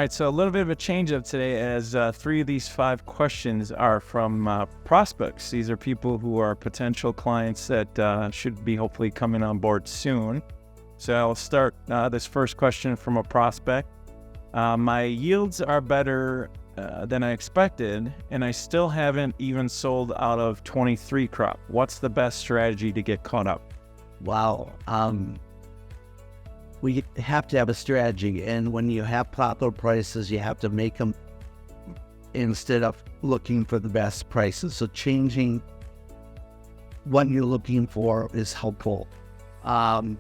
right, so a little bit of a change up today as 3 of these 5 questions are from prospects. These are people who are potential clients that should be hopefully coming on board soon. So I'll start this first question from a prospect. My yields are better than I expected, and I still haven't even sold out of 23 crop. What's the best strategy to get caught up? Wow. We have to have a strategy, and when you have proper prices, you have to make them instead of looking for the best prices. So changing what you're looking for is helpful. I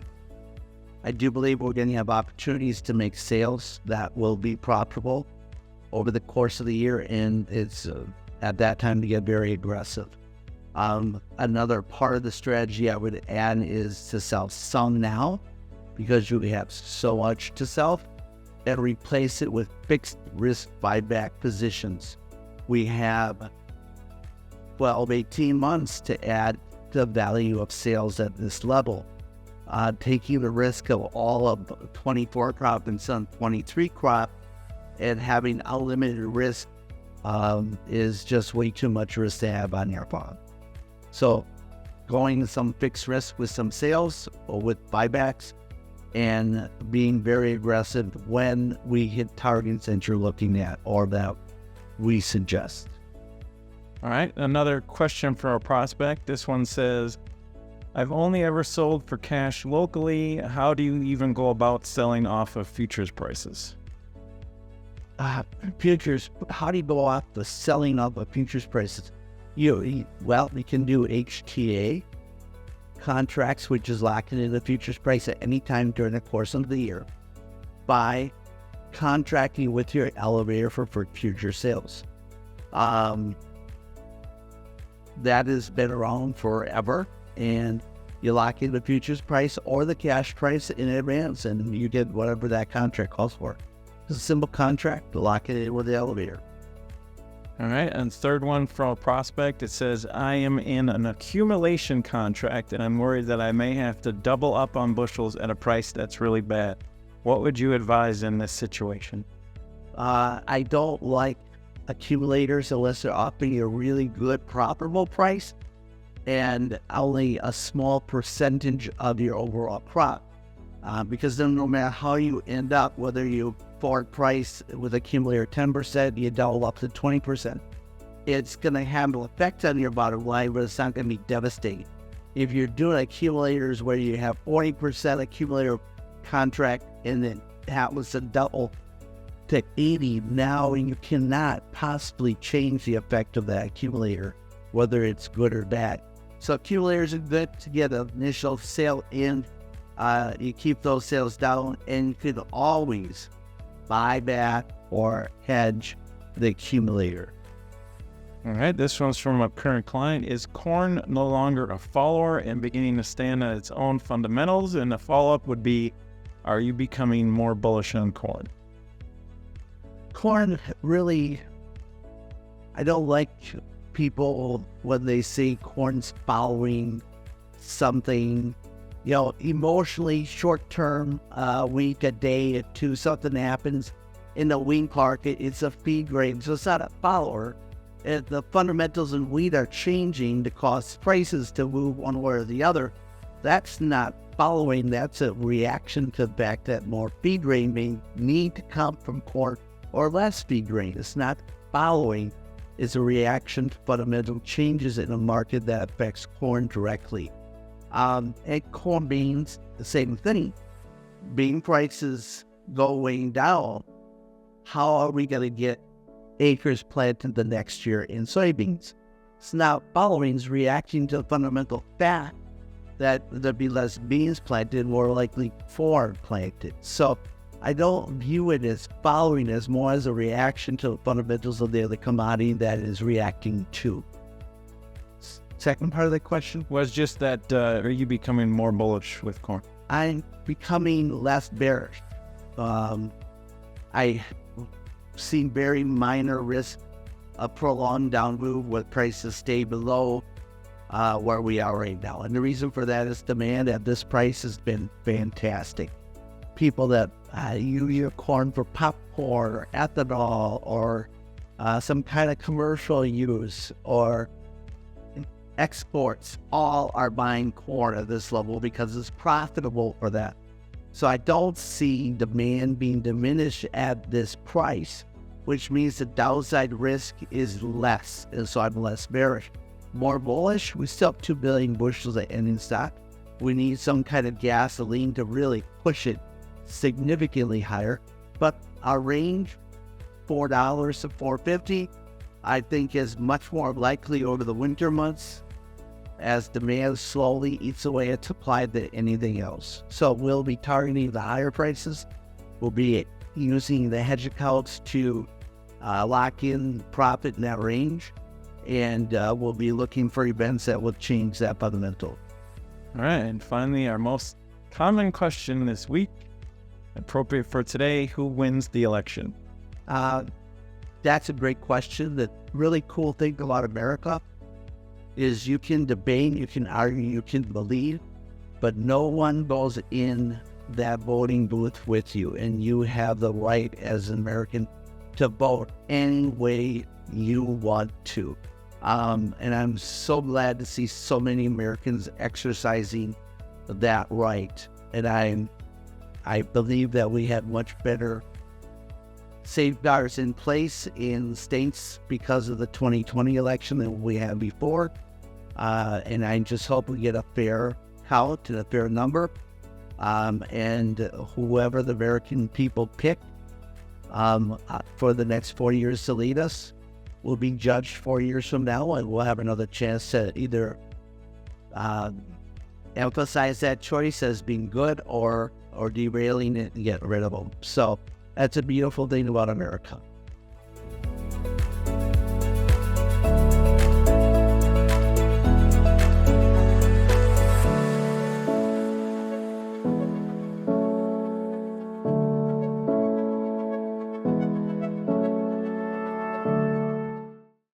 do believe we're going to have opportunities to make sales that will be profitable over the course of the year, and it's at that time to get very aggressive. Another part of the strategy I would add is to sell some now, because you have so much to sell, and replace it with fixed risk buyback positions. We have 12, 18 months to add the value of sales at this level. Taking the risk of all of 24 crop and some 23 crop and having unlimited risk is just way too much risk to have on your farm. So going some fixed risk with some sales or with buybacks and being very aggressive when we hit targets that you're looking at or that we suggest. All right, another question for our prospect. This one says, I've only ever sold for cash locally. How do you even go about selling off of futures prices? Futures, how do you go off the selling of futures prices? You can do HTA contracts, which is locking in the futures price at any time during the course of the year by contracting with your elevator for future sales. That has been around forever, and you lock in the futures price or the cash price in advance, and you get whatever that contract calls for. It's a simple contract to lock it in with the elevator. All right, and third one from a prospect, it says, I am in an accumulation contract and I'm worried that I may have to double up on bushels at a price that's really bad. What would you advise in this situation? I don't like accumulators unless they're offering you a really good profitable price and only a small percentage of your overall crop. Because then no matter how you end up, whether you forward price with accumulator 10%, you double up to 20%, it's going to have an effect on your bottom line, but it's not going to be devastating. If you're doing accumulators where you have 40% accumulator contract and then happens to double to 80, now you cannot possibly change the effect of that accumulator, whether it's good or bad. So accumulators are good to get an initial sale in. You keep those sales down, and you can always buy back or hedge the accumulator. All right, this one's from a current client. Is corn no longer a follower and beginning to stand on its own fundamentals? And the follow-up would be, are you becoming more bullish on corn? Corn, really, I don't like people when they say corn's following something, emotionally short-term, a week, a day, or two, something happens in the wheat market. It's a feed grain, so it's not a follower. If the fundamentals in wheat are changing to cause prices to move one way or the other, that's not following. That's a reaction to the fact that more feed grain may need to come from corn or less feed grain. It's not following. It's a reaction to fundamental changes in a market that affects corn directly. And corn beans, the same thing. Bean prices going down. How are we going to get acres planted the next year in soybeans? It's not following, it's reacting to the fundamental fact that there'd be less beans planted, more likely corn planted. So I don't view it as following, as more as a reaction to the fundamentals of the other commodity that is reacting to. Second part of the question was just that, are you becoming more bullish with corn? I'm becoming less bearish. I see very minor risk of prolonged down move with prices stay below where we are right now. And the reason for that is demand at this price has been fantastic. People that use your corn for corn or ethanol or some kind of commercial use or exports, all are buying corn at this level because it's profitable for that. So I don't see demand being diminished at this price, which means the downside risk is less. And so I'm less bearish. More bullish, we still have 2 billion bushels of ending stock. We need some kind of gasoline to really push it significantly higher. But our range, $4 to $4.50, I think is much more likely over the winter months as demand slowly eats away at supply than anything else. So we'll be targeting the higher prices. We'll be using the hedge accounts to lock in profit in that range. And we'll be looking for events that will change that fundamental. All right. And finally, our most common question this week, appropriate for today: who wins the election? That's a great question. The really cool thing about America is you can debate, you can argue, you can believe, but no one goes in that voting booth with you. And you have the right as an American to vote any way you want to. And I'm so glad to see so many Americans exercising that right. And I believe that we have much better safeguards in place in states because of the 2020 election than we had before. And I just hope we get a fair count and a fair number. And whoever the American people pick for the next 4 years to lead us will be judged 4 years from now, and we'll have another chance to either emphasize that choice as being good or derailing it and get rid of them. So that's a beautiful thing about America.